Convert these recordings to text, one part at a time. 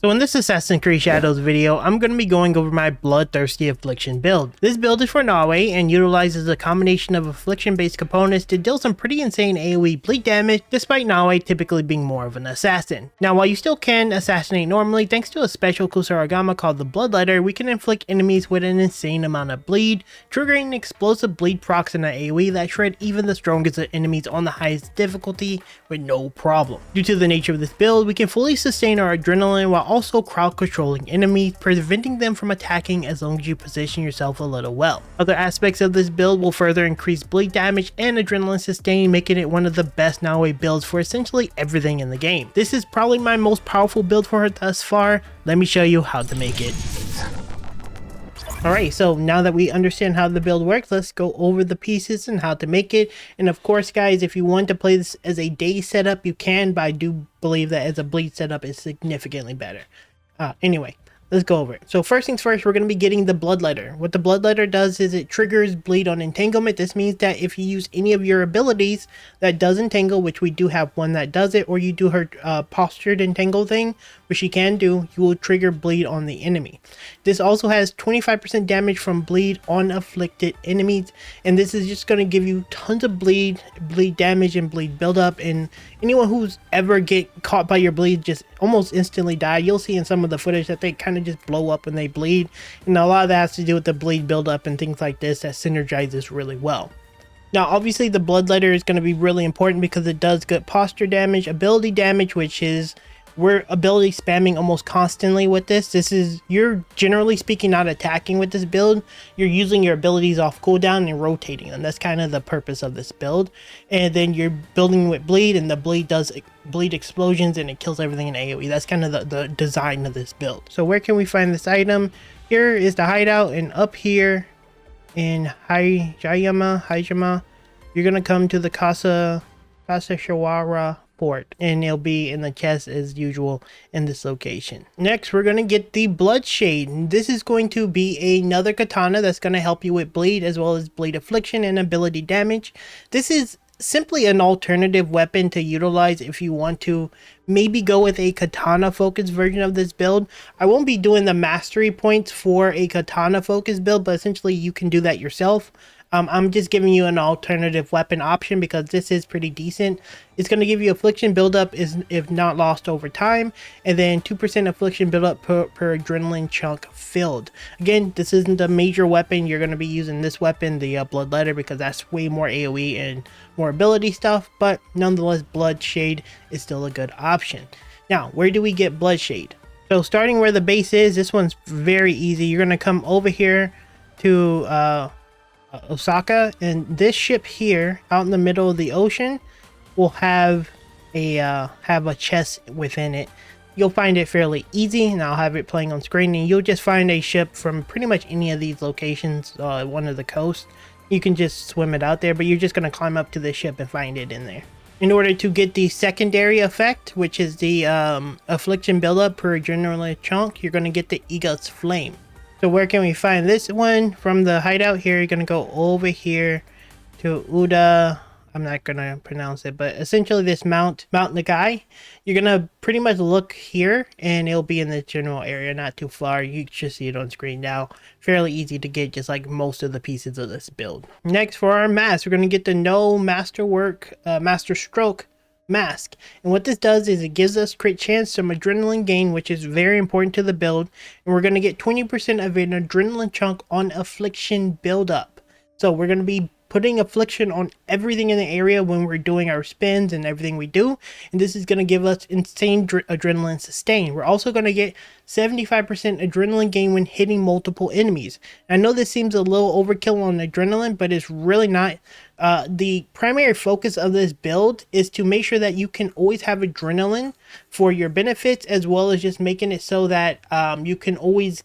So in this Assassin's Creed Shadows video, I'm going to be going over my Bloodthirsty Affliction build. This build is for Naoe and utilizes a combination of affliction based components to deal some pretty insane AoE bleed damage, despite Naoe typically being more of an assassin. Now while you still can assassinate normally, thanks to a special Kusarigama called the Bloodlighter, we can inflict enemies with an insane amount of bleed, triggering explosive bleed procs in an AoE that shred even the strongest of enemies on the highest difficulty with no problem. Due to the nature of this build, we can fully sustain our adrenaline while also crowd controlling enemies, preventing them from attacking as long as you position yourself a little well. Other aspects of this build will further increase bleed damage and adrenaline sustain, making it one of the best Naoe builds for essentially everything in the game. This is probably my most powerful build for her thus far. Let me show you how to make it. Alright, so now that we understand how the build works, let's go over the pieces and how to make it. And of course guys, if you want to play this as a day setup, you can, but I do believe that as a bleed setup is significantly better. Anyway, let's go over it. So first things first, we're going to be getting the Bloodlighter. What the Bloodlighter does is it triggers bleed on entanglement. This means that if you use any of your abilities that does entangle, which we do have one that does it, or you do her postured entangle thing, which you can do, you will trigger bleed on the enemy. This also has 25% damage from bleed on afflicted enemies, and this is just going to give you tons of bleed damage and bleed buildup, and anyone who's ever get caught by your bleed just almost instantly die. You'll see in some of the footage that they kind of just blow up when they bleed, and a lot of that has to do with the bleed buildup and things like this that synergizes really well. Now obviously the Bloodlighter is going to be really important because it does good posture damage, ability damage, which is we're ability spamming almost constantly with this. You're generally speaking not attacking with this build, you're using your abilities off cooldown and rotating them. That's kind of the purpose of this build. And then you're building with bleed, and the bleed does bleed explosions and it kills everything in AoE. That's kind of the design of this build. So where can we find this item? Here is the hideout, and up here in Hajima, you're gonna come to the Casa Shawara port, and it'll be in the chest as usual in this location. Next, we're going to get the Bloodshade. This is going to be another katana that's going to help you with bleed as well as bleed affliction and ability damage. This is simply an alternative weapon to utilize if you want to maybe go with a katana focused version of this build. I won't be doing the mastery points for a katana focused build, but essentially you can do that yourself. I'm just giving you an alternative weapon option because this is pretty decent. It's going to give you affliction buildup if not lost over time, and then 2% affliction buildup per adrenaline chunk filled. Again, this isn't a major weapon. You're going to be using this weapon, the Bloodlighter, because that's way more AoE and more ability stuff, but nonetheless Bloodshade is still a good option. Now, where do we get Bloodshade? So starting where the base is, this one's very easy. You're going to come over here to Osaka, and this ship here out in the middle of the ocean will have a chest within it. You'll find it fairly easy, and I'll have it playing on screen, and you'll just find a ship from pretty much any of these locations, one of the coasts. You can just swim it out there, but you're just going to climb up to the ship and find it in there. In order to get the secondary effect, which is the affliction buildup per adrenaline chunk, you're going to get the Eagle's Flame. So where can we find this one? From the hideout here, you're going to go over here to Uda. I'm not going to pronounce it, but essentially this Mount Nagai. You're going to pretty much look here, and it'll be in the general area, not too far. You should see it on screen now. Fairly easy to get, just like most of the pieces of this build. Next, for our mask, we're going to get the No Master Stroke mask, and what this does is it gives us crit chance, some adrenaline gain, which is very important to the build, and we're going to get 20% of an adrenaline chunk on affliction buildup. So we're going to be putting affliction on everything in the area when we're doing our spins and everything we do, and this is going to give us insane adrenaline sustain. We're also going to get 75% adrenaline gain when hitting multiple enemies. I know this seems a little overkill on adrenaline, but it's really not. The primary focus of this build is to make sure that you can always have adrenaline for your benefits, as well as just making it so that you can always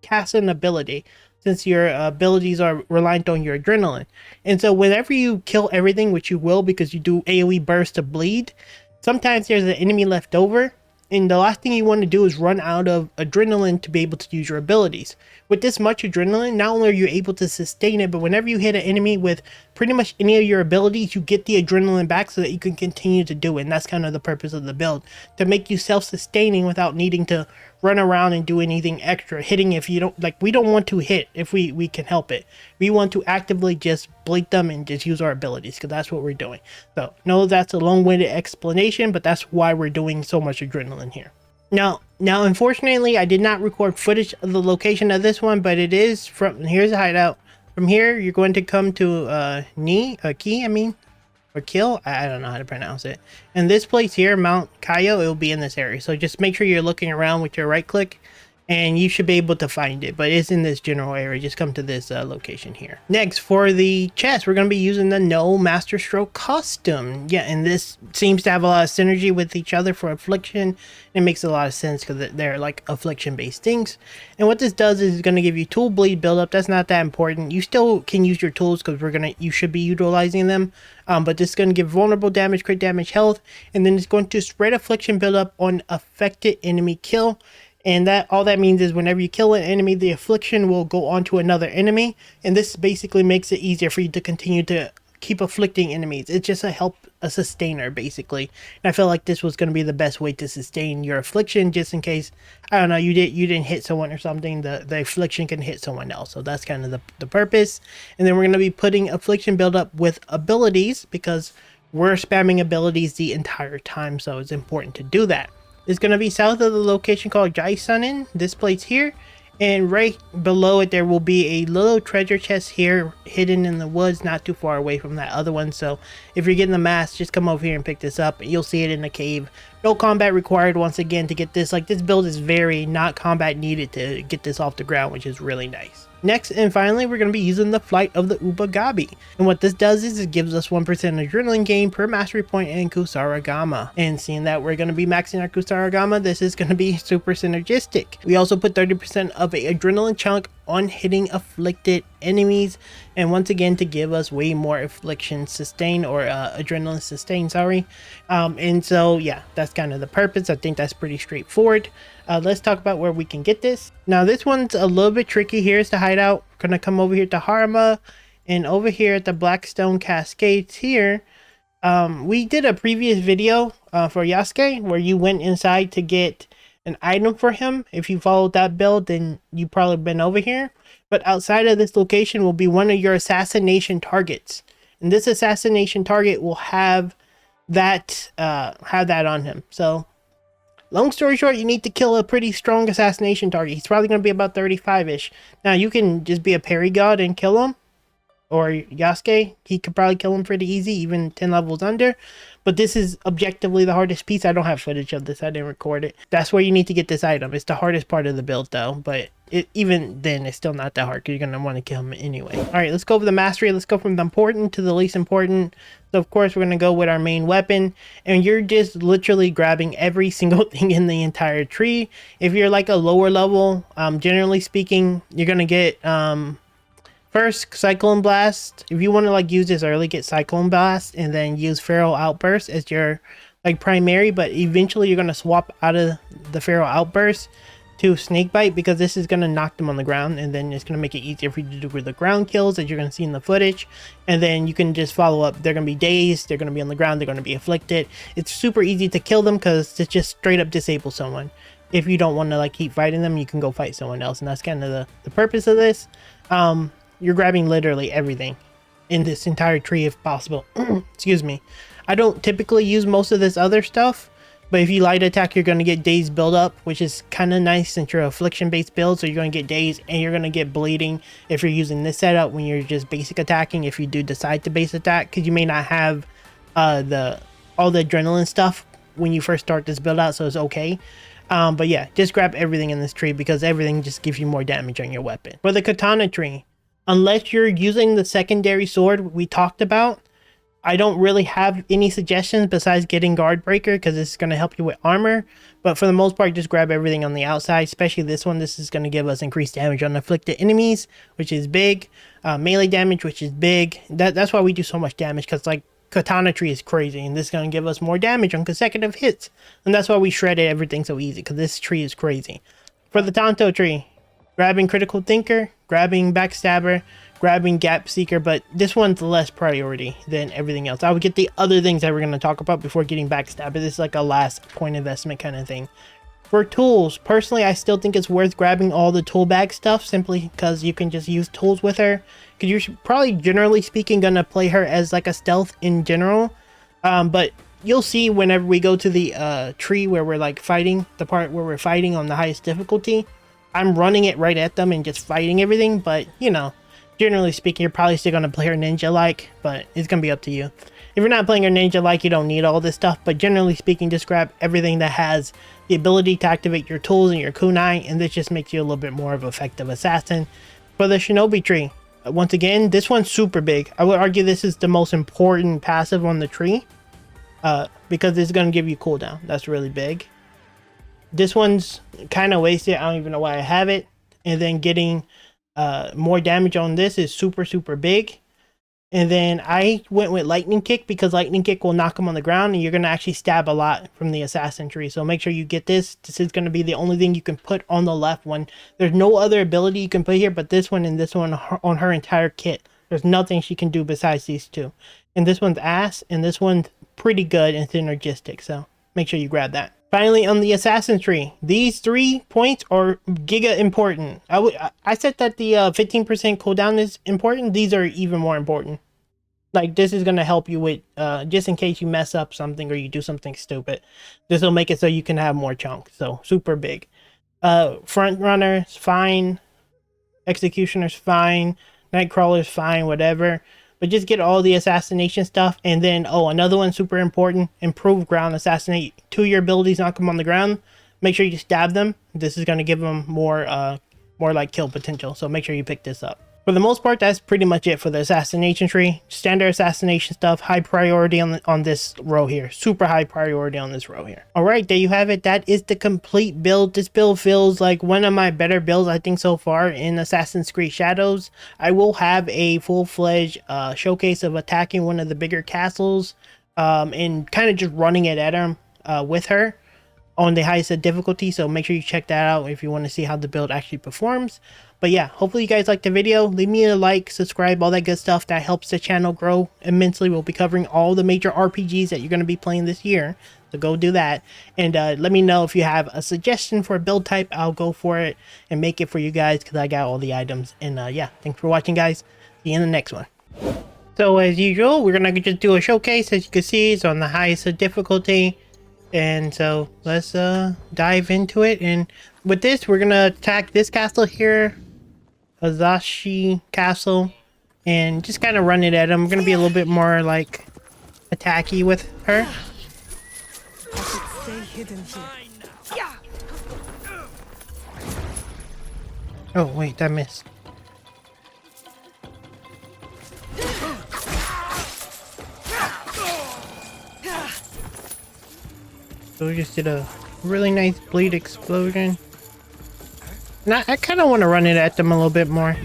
cast an ability, since your abilities are reliant on your adrenaline. And so whenever you kill everything, which you will because you do AoE burst to bleed, sometimes there's an enemy left over, and the last thing you want to do is run out of adrenaline to be able to use your abilities. With this much adrenaline, not only are you able to sustain it, but whenever you hit an enemy with pretty much any of your abilities, you get the adrenaline back so that you can continue to do it. And that's kind of the purpose of the build, to make you self-sustaining without needing to run around and do anything extra. Hitting, if you don't, like, we don't want to hit if we can help it. We want to actively just bleed them and just use our abilities, because that's what we're doing. So no, that's a long-winded explanation, but that's why we're doing so much adrenaline here. Now, unfortunately, I did not record footage of the location of this one, but it is from, here's a hideout. From here, you're going to come to or Kill. I don't know how to pronounce it. And this place here, Mount Kayo, it will be in this area. So just make sure you're looking around with your right click, and you should be able to find it, but it's in this general area. Just come to this location here. Next, for the chest, we're going to be using the Naoe Master Stroke costume. Yeah, and this seems to have a lot of synergy with each other for affliction. It makes a lot of sense because they're like affliction based things. And what this does is it's going to give you tool bleed buildup. That's not that important. You still can use your tools because you should be utilizing them. But this is going to give vulnerable damage, crit damage, health, and then it's going to spread affliction buildup on affected enemy kill. And that all that means is whenever you kill an enemy, the affliction will go on to another enemy. And this basically makes it easier for you to continue to keep afflicting enemies. It's just a sustainer, basically. And I felt like this was going to be the best way to sustain your affliction, just in case, I don't know, you didn't hit someone or something, the affliction can hit someone else. So that's kind of the purpose. And then we're going to be putting affliction buildup with abilities, because we're spamming abilities the entire time. So it's important to do that. It's going to be south of the location called Jaisanin, this place here, and right below it there will be a little treasure chest here hidden in the woods, not too far away from that other one. So if you're getting the mask, just come over here and pick this up. You'll see it in the cave. No combat required once again to get this. Like, this build is very not combat needed to get this off the ground, which is really nice. Next and finally, we're going to be using the Flight of the Ubagabi. And what this does is it gives us 1% adrenaline gain per mastery point in Kusarigama. And seeing that we're going to be maxing our Kusarigama, this is going to be super synergistic. We also put 30% of a adrenaline chunk on hitting afflicted enemies, and once again to give us way more affliction sustain, or adrenaline sustain, sorry. And so yeah, that's kind of the purpose. I think that's pretty straightforward. Let's talk about where we can get this. Now this one's a little bit tricky. Here's the hideout. We're gonna come over here to Harma, and over here at the Blackstone Cascades here, we did a previous video for Yasuke where you went inside to get an item for him. If you followed that build, then you've probably been over here. But outside of this location will be one of your assassination targets, and this assassination target will have that on him. So long story short, you need to kill a pretty strong assassination target. He's probably going to be about 35-ish. Now you can just be a parry god and kill him, or Yasuke, he could probably kill him pretty easy, even 10 levels under. But this is objectively the hardest piece. I don't have footage of this, I didn't record it. That's where you need to get this item. It's the hardest part of the build though, but even then it's still not that hard, because you're going to want to kill him anyway. Alright, let's go over the mastery. Let's go from the important to the least important. So of course we're going to go with our main weapon, and you're just literally grabbing every single thing in the entire tree. If you're like a lower level, generally speaking, you're going to get first Cyclone Blast. If you want to like use this early, get Cyclone Blast and then use Feral Outburst as your like primary, but eventually you're going to swap out of the Feral Outburst to Snake Bite, because this is going to knock them on the ground, and then it's going to make it easier for you to do the ground kills that you're going to see in the footage. And then you can just follow up. They're going to be dazed, they're going to be on the ground, they're going to be afflicted. It's super easy to kill them because it just straight up disable someone. If you don't want to like keep fighting them, you can go fight someone else, and that's kind of the purpose of this. You're grabbing literally everything in this entire tree if possible. Excuse me. I don't typically use most of this other stuff, but if you light attack, you're going to get daze build up, which is kind of nice since you're affliction based build. So you're going to get daze, and you're going to get bleeding if you're using this setup when you're just basic attacking, if you do decide to base attack, because you may not have all the adrenaline stuff when you first start this build out, so it's okay. But yeah, just grab everything in this tree, because everything just gives you more damage on your weapon. For the katana tree, unless you're using the secondary sword we talked about, I don't really have any suggestions besides getting Guard Breaker, because it's going to help you with armor. But for the most part, just grab everything on the outside, especially this one. This is going to give us increased damage on afflicted enemies, which is big. Melee damage, which is big. That's why we do so much damage, because like Katana tree is crazy, and this is going to give us more damage on consecutive hits. And that's why we shredded everything so easy, because this tree is crazy. For the Tanto tree, grabbing Critical Thinker, grabbing Backstabber, grabbing Gap Seeker, but this one's less priority than everything else. I would get the other things that we're going to talk about before getting Backstab, but this is like a last point investment kind of thing. For tools, personally, I still think it's worth grabbing all the tool bag stuff simply because you can just use tools with her. Because you're probably, generally speaking, going to play her as like a stealth in general. But you'll see whenever we go to the tree where we're like fighting, the part where we're fighting on the highest difficulty, I'm running it right at them and just fighting everything. But, you know, generally speaking, you're probably still going to play her ninja-like, but it's going to be up to you. If you're not playing her ninja-like, you don't need all this stuff, but generally speaking, just grab everything that has the ability to activate your tools and your kunai, and this just makes you a little bit more of an effective assassin. For the shinobi tree, once again, this one's super big. I would argue this is the most important passive on the tree, because it's going to give you cooldown. That's really big. This one's kind of wasted. I don't even know why I have it. And then getting more damage on this is super big. And then I went with Lightning Kick because Lightning Kick will knock him on the ground and you're going to actually stab a lot from the assassin tree. So make sure you get this. This is going to be the only thing you can put on the left one. There's no other ability you can put here but this one and this one on her entire kit. There's nothing she can do besides these two. And this one's ass and this one's pretty good and synergistic. So make sure you grab that. Finally, on the assassin tree, these 3 points are giga important. I said that the 15% cooldown is important. These are even more important. Like, this is going to help you with, just in case you mess up something or you do something stupid. This will make it so you can have more chunks. So, super big. Front runner's fine. Executioner's fine. Nightcrawler's fine, whatever. But just get all the assassination stuff. And then, oh, another one super important. Improve ground assassinate. 2 of your abilities knock them on the ground. Make sure you stab them. This is going to give them more like kill potential. So make sure you pick this up. For the most part, that's pretty much it for the assassination tree. Standard assassination stuff. High priority on this row here. Super high priority on this row here. Alright, there you have it. That is the complete build. This build feels like one of my better builds, I think, so far in Assassin's Creed Shadows. I will have a full-fledged showcase of attacking one of the bigger castles and kind of just running it at him with her on the highest difficulty. So make sure you check that out if you want to see how the build actually performs. But yeah, hopefully you guys liked the video. Leave me a like, subscribe, all that good stuff. That helps the channel grow immensely. We'll be covering all the major RPGs that you're going to be playing this year. So go do that. And let me know if you have a suggestion for a build type. I'll go for it and make it for you guys because I got all the items. And yeah, thanks for watching, guys. See you in the next one. So as usual, we're going to just do a showcase. As you can see, it's on the highest difficulty. And so let's dive into it. And with this, we're going to attack this castle here. Azashi Castle, and just kind of run it at him. We're gonna be a little bit more like attacky with her. Oh wait, that missed. So we just did a really nice bleed explosion. Now, I kind of want to run it at them a little bit more.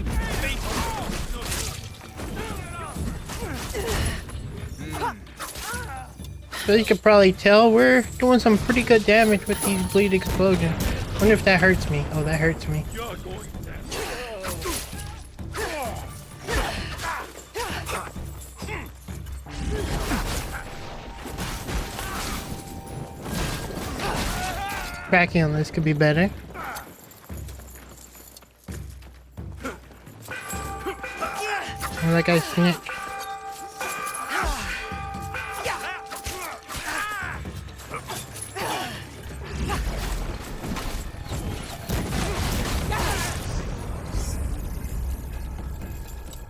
So you can probably tell we're doing some pretty good damage with these bleed explosions. Wonder if that hurts me. Oh, that hurts me. Cracking on this could be better. Oh, that guy snitched.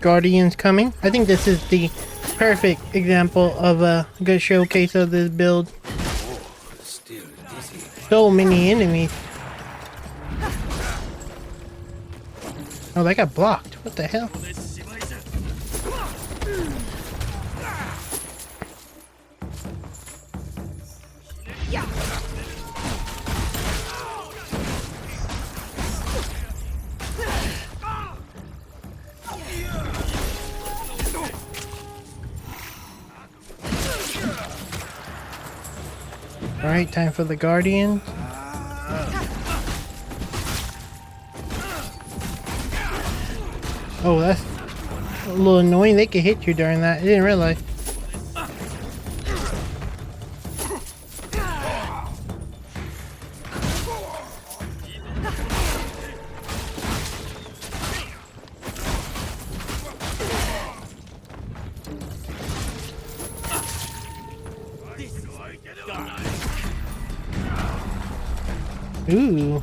Guardians coming. I think this is the perfect example of a good showcase of this build. So many enemies. Oh, that got blocked. What the hell? Alright, time for the Guardians. Oh, A little annoying. They could hit you during that. I didn't realize. Ooh.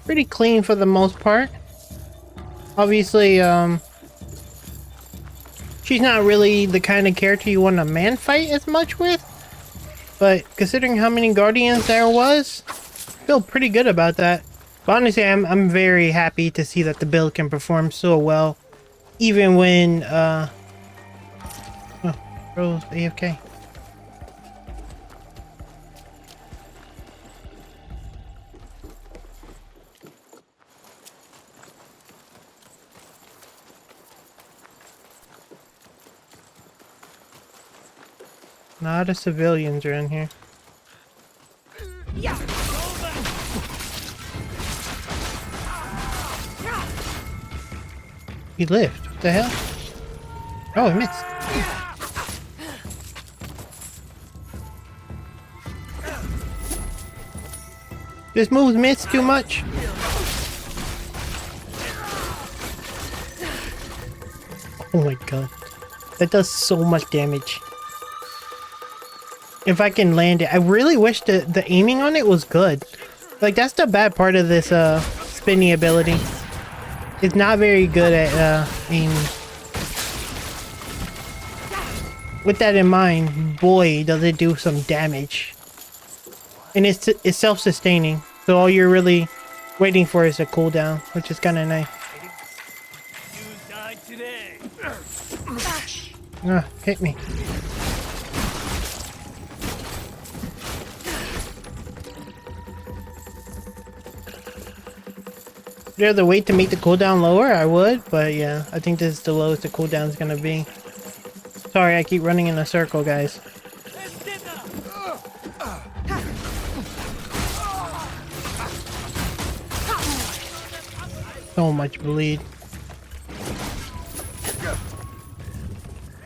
Pretty clean for the most part. Obviously, she's not really the kind of character you want to man fight as much with. But considering how many guardians there was, I feel pretty good about that. But honestly, I'm very happy to see that the build can perform so well, even when oh, Rose AFK. A lot of civilians are in here. He lived. What the hell? Oh, I missed. This move's missed too much. Oh my god. That does so much damage. If I can land it. I really wish the aiming on it was good. Like, that's the bad part of this spinny ability. It's not very good at aiming. With that in mind, boy, does it do some damage. And it's self-sustaining. So all you're really waiting for is a cooldown, which is kind of nice. Hit me. If there's a way to make the cooldown lower, I would, but yeah, I think this is the lowest the cooldown is gonna be. Sorry, I keep running in a circle, guys. So much bleed.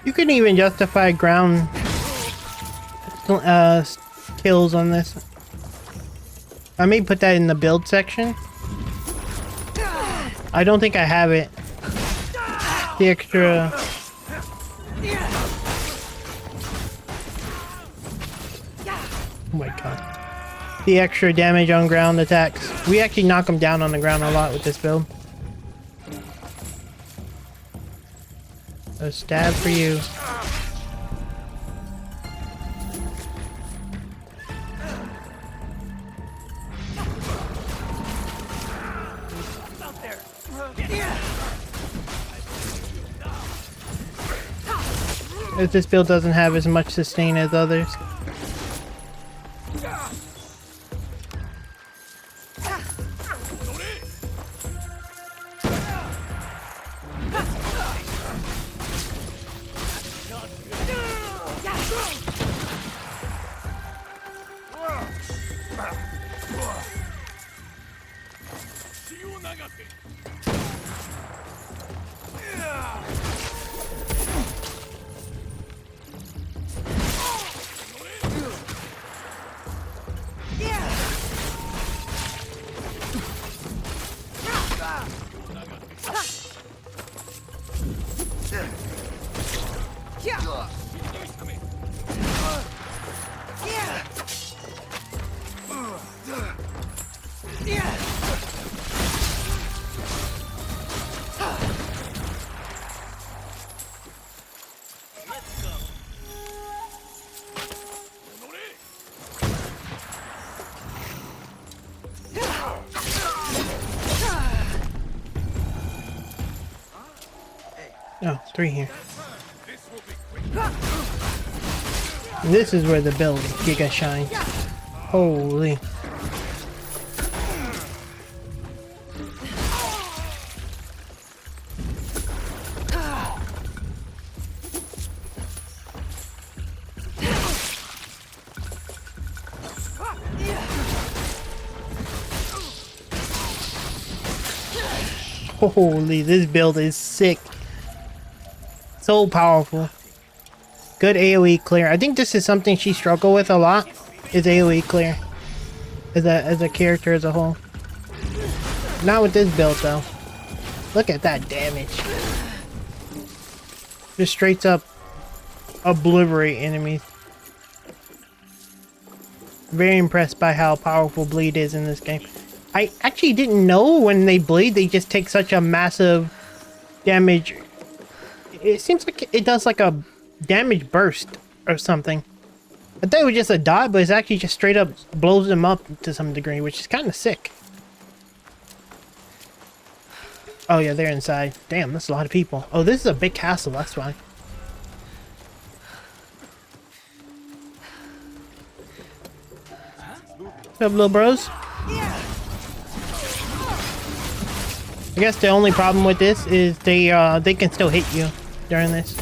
You can even justify ground kills on this. I may put that in the build section. I don't think I have it. The extra... Oh my god. The extra damage on ground attacks. We actually knock them down on the ground a lot with this build. A stab for you. If this build doesn't have as much sustain as others. Oh, 3 here. And this is where the build Giga shines. Holy. Holy, this build is sick. So powerful. Good AoE clear. I think this is something she struggled with a lot, is AoE clear. As a character as a whole. Not with this build though. Look at that damage. Just straight up obliterate enemies. Very impressed by how powerful bleed is in this game. I actually didn't know when they bleed, they just take such a massive damage. It seems like it does like a damage burst or something. I thought it was just a dot, but it's actually just straight up blows them up to some degree, which is kind of sick. Oh yeah, they're inside. Damn, that's a lot of people. Oh, this is a big castle, that's why. What's up, little bros? I guess the only problem with this is they can still hit you during this.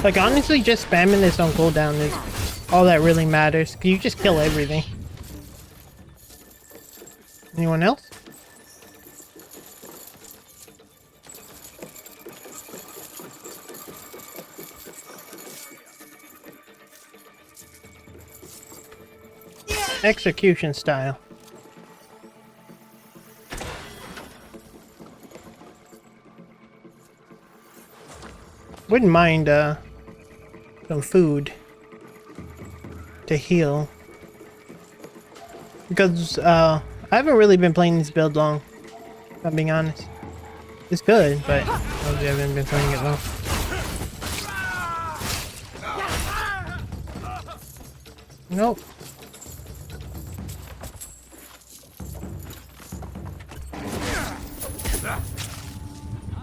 Like honestly, just spamming this on cooldown is all that really matters. You just kill everything. Anyone else? Execution style. Wouldn't mind some food to heal, because I haven't really been playing this build long, if I'm being honest. It's good, but obviously I haven't been playing it long. Nope.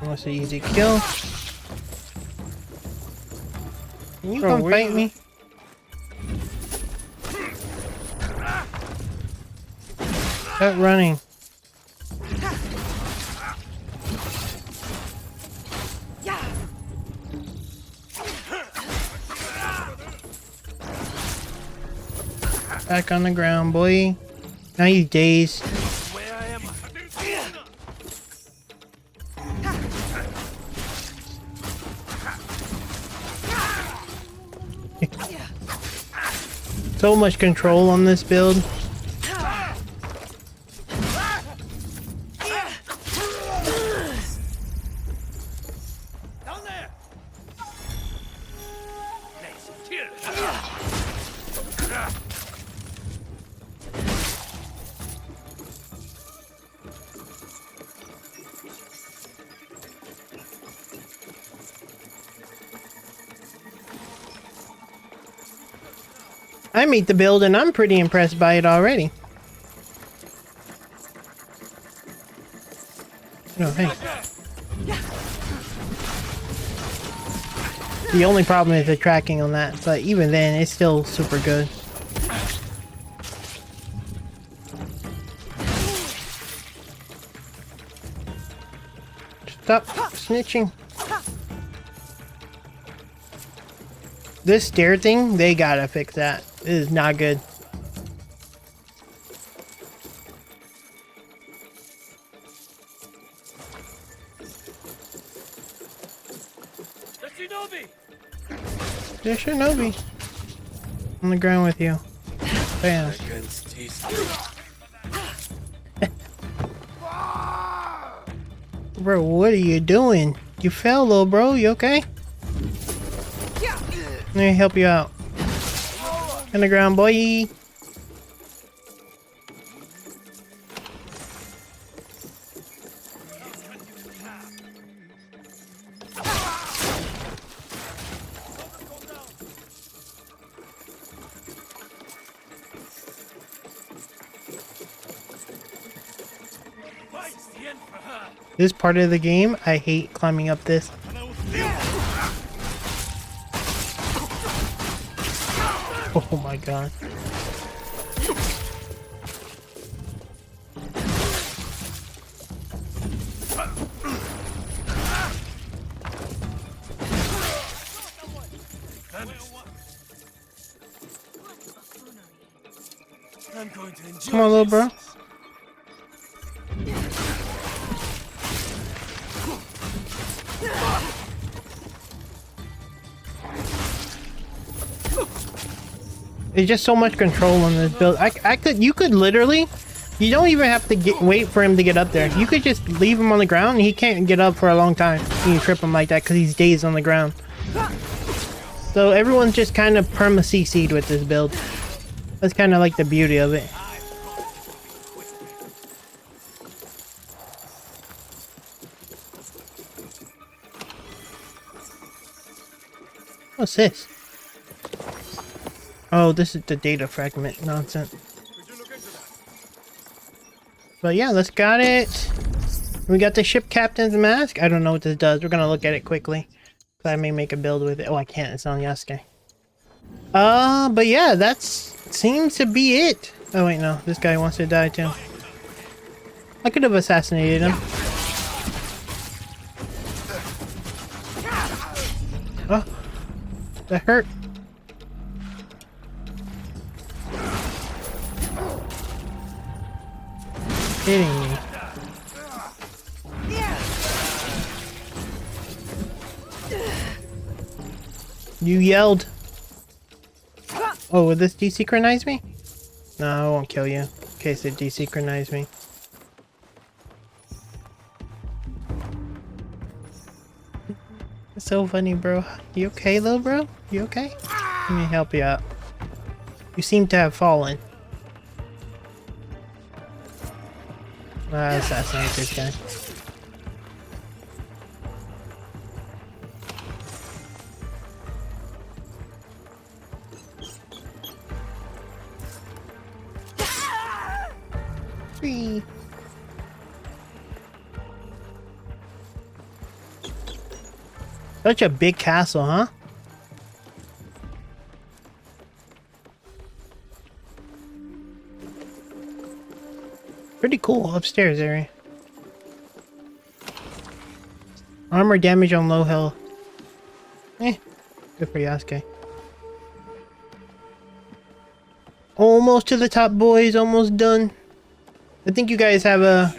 Almost an easy kill. Can you come fight me? Stop running. Back on the ground, boy. Now you dazed. So much control on this build. I made the build and I'm pretty impressed by it already. Oh, hey. The only problem is the tracking on that, but even then, it's still super good. Stop snitching. This stair thing, they gotta fix that. It is not good. There's Shinobi. On the ground with you. Bam. Bro, what are you doing? You fell, little bro. You okay? Let me help you out. On the ground, boy. This part of the game, I hate climbing up this. Oh my god. Come on, little bro. There's just so much control on this build. You could literally, you don't even have to wait for him to get up there. You could just leave him on the ground and he can't get up for a long time. You trip him like that because he's dazed on the ground. So everyone's just kind of perma CC'd with this build. That's kind of like the beauty of it. What's this? Oh, this is the data fragment nonsense. But yeah, let's got it. We got the ship captain's mask. I don't know what this does. We're gonna look at it quickly. So I may make a build with it. Oh, I can't. It's on Yasuke. But yeah, that seems to be it. Oh wait, no. This guy wants to die too. I could have assassinated him. Oh, that hurt. Hitting me. You yelled. Oh, will this desynchronize me? No, I won't kill you in case it desynchronized me. It's so funny, bro. You okay, little bro? You okay? Let me help you out. You seem to have fallen. Assassinate this guy. Free. Such a big castle, huh? Pretty cool upstairs area. Armor damage on low health. Good for Yasuke. Almost to the top, boys. Almost done. I think you guys have a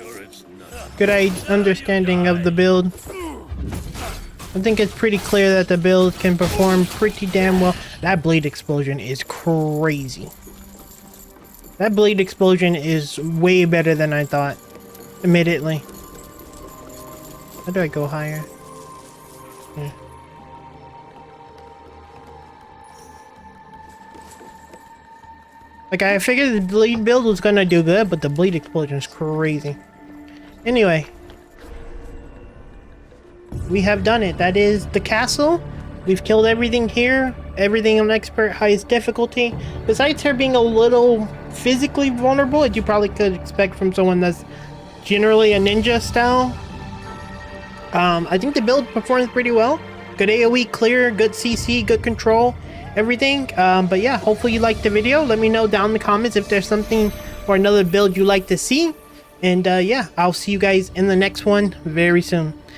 good understanding of the build. I think it's pretty clear that the build can perform pretty damn well. That blade explosion is crazy. That blade explosion is way better than I thought, admittedly. How do I go higher? Yeah. Like, I figured the blade build was gonna do good, but the blade explosion is crazy. Anyway. We have done it. That is the castle. We've killed everything here. Everything on expert highest difficulty. Besides her being a little physically vulnerable, as you probably could expect from someone that's generally a ninja style. I think the build performs pretty well. Good AoE clear, good CC, good control, everything. But yeah, hopefully you liked the video. Let me know down in the comments if there's something or another build you like to see. And yeah, I'll see you guys in the next one very soon.